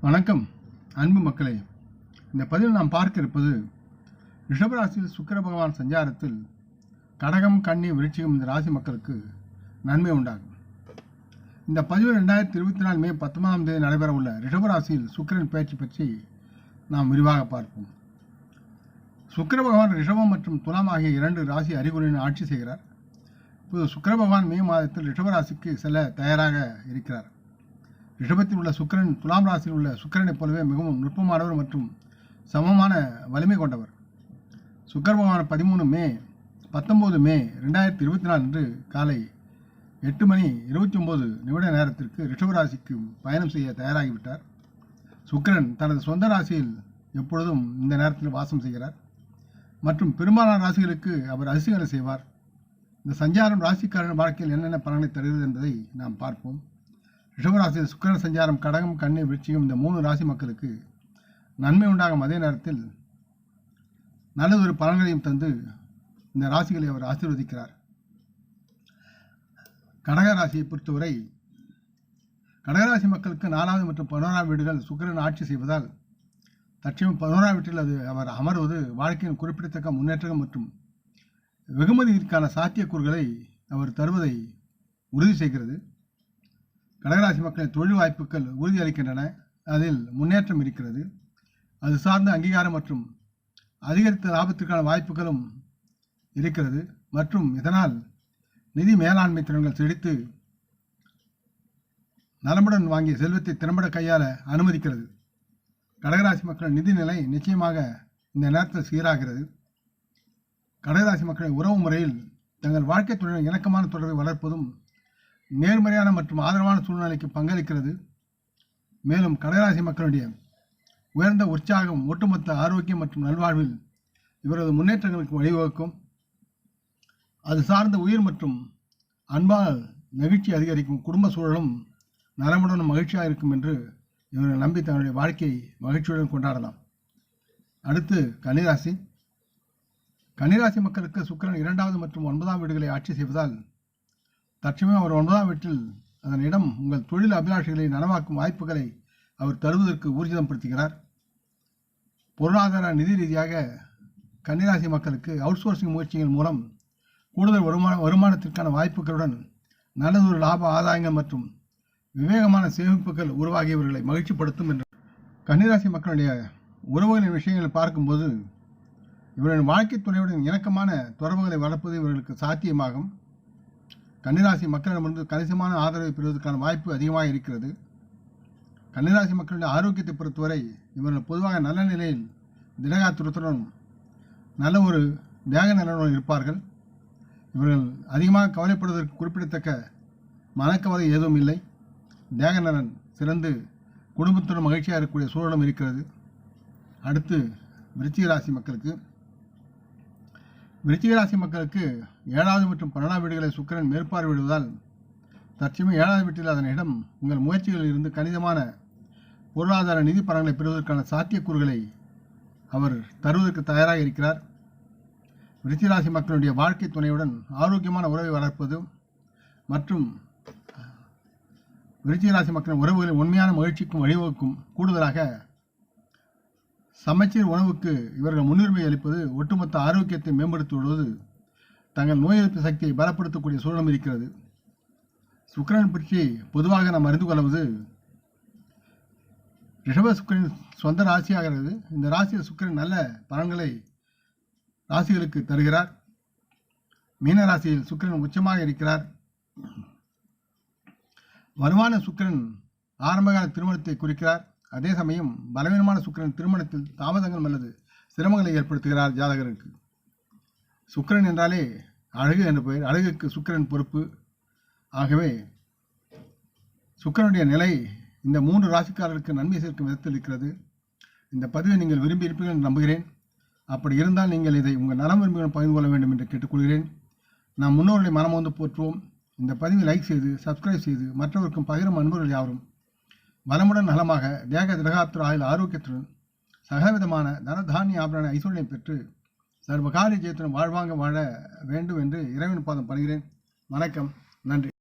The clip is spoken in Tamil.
வணக்கம் அன்பு மக்களே. இந்த பதிவில் நாம் பார்க்க இருப்பது ரிஷபராசியில் சுக்கிர பகவான் சஞ்சாரத்தில் கடகம், கன்னி, விருச்சிகம் இந்த ராசி மக்களுக்கு நன்மை உண்டாகும். இந்த பதிவில் 2024 மே 19 நடைபெற உள்ள ரிஷபராசியில் சுக்கிரன் பயிற்சி பற்றி நாம் விரிவாக பார்ப்போம். சுக்கிர பகவான் ரிஷபம் மற்றும் துலாம் ஆகிய 2 ராசி அறிகுறியின் ஆட்சி செய்கிறார். இப்போது சுக்கிர பகவான் மே மாதத்தில் ரிஷபராசிக்கு செல்ல தயாராக இருக்கிறார். ரிஷபத்தில் உள்ள சுக்கிரன் துலாம் ராசியில் உள்ள சுக்கிரனைப் போலவே மிகவும் நுட்பமானவர் மற்றும் சமமான வலிமை கொண்டவர். சுக்கிர பகவான் 19 மே 2024 அன்று காலை 8:29 நேரத்திற்கு ரிஷபராசிக்கு பயணம் செய்ய தயாராகிவிட்டார். சுக்கிரன் தனது சொந்த ராசியில் எப்பொழுதும் இந்த நேரத்தில் வாசம் செய்கிறார் மற்றும் பெரும்பாலான ராசிகளுக்கு அவர் அதிசயங்களை செய்வார். இந்த சஞ்சாரம் ராசிக்காரன் வாழ்க்கையில் என்னென்ன பலனை தருகிறது என்பதை நாம் பார்ப்போம். ரிஷபராசியில் சுக்கிரன் சஞ்சாரம் கடகம், கன்னி, விருச்சிகம் இந்த 3 ராசி மக்களுக்கு நன்மை உண்டாகும். அதே நேரத்தில் நல்லதொரு பலன்களையும் தந்து இந்த ராசிகளை அவர் ஆசீர்வதிக்கிறார். கடகராசியை பொறுத்தவரை கடகராசி மக்களுக்கு 4வது மற்றும் 11ஆம் வீடுகள் சுக்கிரன் ஆட்சி செய்வதால் தற்சமயம் 11ஆம் வீட்டில் அவர் அமர்வது வாழ்க்கையின் குறிப்பிடத்தக்க முன்னேற்றங்கள் மற்றும் வெகுமதிக்கான சாத்தியக்கூறுகளை அவர் தருவதை உறுதி செய்கிறது. கடகராசி மக்களின் தொழில் வாய்ப்புகள் உறுதியளிக்கின்றன. அதில் முன்னேற்றம் இருக்கிறது. அது சார்ந்த அங்கீகாரம் மற்றும் அதிகரித்த லாபத்திற்கான வாய்ப்புகளும் இருக்கிறது மற்றும் இதனால் நிதி மேலாண்மை திறன்கள் செழித்து நலமுடன் வாங்கிய செல்வத்தை திறம்பட கையாள அனுமதிக்கிறது. கடகராசி மக்களின் நிதி நிலை நிச்சயமாக இந்த நேரத்தில் சீராகிறது. கடகராசி மக்களின் உறவு முறையில் தங்கள் வாழ்க்கை துறையின் இணக்கமான தொடர்பை வளர்ப்பதும் நேர்மறையான மற்றும் ஆதரவான சூழ்நிலைக்கு பங்களிக்கிறது. மேலும் கடகராசி மக்களுடைய உயர்ந்த உற்சாகம் ஒட்டுமொத்த ஆரோக்கியம் மற்றும் நல்வாழ்வில் இவரது முன்னேற்றங்களுக்கு வழிவகுக்கும். அது சார்ந்த உயிர் மற்றும் அன்பால் நெகிழ்ச்சி அதிகரிக்கும். குடும்ப சூழலும் நலமுடனும் மகிழ்ச்சியாக இருக்கும் என்று இவர்கள் நம்பி தங்களுடைய வாழ்க்கையை மகிழ்ச்சியுடன் கொண்டாடலாம். அடுத்து கன்னிராசி. கன்னிராசி மக்களுக்கு சுக்கிரன் 2வது மற்றும் 9ஆம் வீடுகளை ஆட்சி செய்வதால் தற்சமயம் அவர் 9ஆம் வீட்டில் அதன் இடம் உங்கள் தொழில் அபிலாஷைகளை நனவாக்கும் வாய்ப்புகளை அவர் தருவதற்கு ஊர்ஜிதப்படுத்துகிறார். பொருளாதார நிதி ரீதியாக கன்னிராசி மக்களுக்கு அவுட்சோர்சிங் முயற்சிகள் மூலம் கூடுதல் வருமானத்திற்கான வாய்ப்புகளுடன் நல்லதொரு லாப ஆதாயங்கள் மற்றும் விவேகமான சேமிப்புகள் உருவாகியவர்களை மகிழ்ச்சிப்படுத்தும் என்று கன்னிராசி மக்களுடைய உறவுகளின் விஷயங்களை பார்க்கும்போது இவர்களின் வாழ்க்கை துணையுடன் இணக்கமான தொடர்புகளை வளர்ப்பது இவர்களுக்கு சாத்தியமாகும். கன்னிராசி மக்களிடமிருந்து கணிசமான ஆதரவை பெறுவதற்கான வாய்ப்பு அதிகமாக இருக்கிறது. கன்னிராசி மக்களுடைய ஆரோக்கியத்தை பொறுத்தவரை இவர்கள் பொதுவாக நல்ல நிலையில் திடகாத்திரத்துடன் நல்ல ஒரு தேக நலனுடன் இருப்பார்கள். இவர்கள் அதிகமாக கவலைப்படுவதற்கு குறிப்பிடத்தக்க மனக்கவலை ஏதும் இல்லை. தேக நலன் சிறந்து குடும்பத்துடன் மகிழ்ச்சியாக இருக்கக்கூடிய சூழலும் இருக்கிறது. அடுத்து விருச்சிக ராசி மக்களுக்கு. விருச்சிக ராசி மக்களுக்கு 7வது மற்றும் 12ஆம் வீடுகளை சுக்கிரன் மேற்பார்வையிடுவதால் தற்சமயம் 7வது வீட்டில் அதன் இடம் உங்கள் முயற்சிகளில் இருந்து கணிதமான பொருளாதார நிதி பலன்களை பெறுவதற்கான சாத்தியக்கூறுகளை அவர் தருவதற்கு தயாராக இருக்கிறார். விருச்சிக ராசி மக்களுடைய வாழ்க்கை துணையுடன் ஆரோக்கியமான உறவை வளர்ப்பது மற்றும் விருச்சிக ராசி மக்களின் உறவுகளின் உண்மையான மகிழ்ச்சிக்கும் வழிவகுக்கும். கூடுதலாக சமச்சீர் உணவுக்கு இவர்கள் முன்னுரிமை அளிப்பது ஒட்டுமொத்த ஆரோக்கியத்தை மேம்படுத்துவது தங்கள் நோய் எதிர்ப்பு சக்தியை பலப்படுத்தக்கூடிய சூழலும் இருக்கிறது. சுக்கிரன் பற்றி பொதுவாக நாம் அறிந்து கொள்வது ரிஷப சுக்கிரன் சொந்த ராசியாகிறது. இந்த ராசியில் சுக்கிரன் நல்ல பலன்களை ராசிகளுக்கு தருகிறார். மீன ராசியில் சுக்கிரன் உச்சமாக இருக்கிறார். வருமான சுக்கிரன் ஆரம்பகால திருமணத்தை குறிக்கிறார். அதே சமயம் பலவீனமான சுக்கிரன் திருமணத்தில் தாமதங்கள் அல்லது சிரமங்களை ஏற்படுத்துகிறார் ஜாதகருக்கு. சுக்கிரன் என்றாலே அழகு என்ற பெயர். அழகுக்கு சுக்கிரன் பொறுப்பு. ஆகவே சுக்கிரனுடைய நிலை இந்த 3 ராசிக்காரருக்கு நன்மை சேர்க்கும் விதத்தில் இருக்கிறது. இந்த பதிவை நீங்கள் விரும்பி இருப்பீர்கள் என்று நம்புகிறேன். அப்படி இருந்தால் நீங்கள் இதை உங்கள் நலம் விரும்பிகளும் பகிர்ந்து கொள்ள வேண்டும் என்று கேட்டுக்கொள்கிறேன். நாம் முன்னோர்களை மனமோந்து போற்றுவோம். இந்த பதிவை லைக் செய்து சப்ஸ்கிரைப் செய்து மற்றவருக்கும் பகிரும் அன்பர்கள் யாவரும் வளமுடன் நலமாக தேக திடகாத்திர ஆயுள் ஆரோக்கியத்துடன் சகவிதமான தனதானிய ஆபரண ஐஸ்வர்யம் பெற்று சர்வகாரிய ஜெயத்துடன் வாழ்வாங்க வாழ வேண்டும் என்று இறைவன் பாதம் பணிகிறேன். வணக்கம். நன்றி.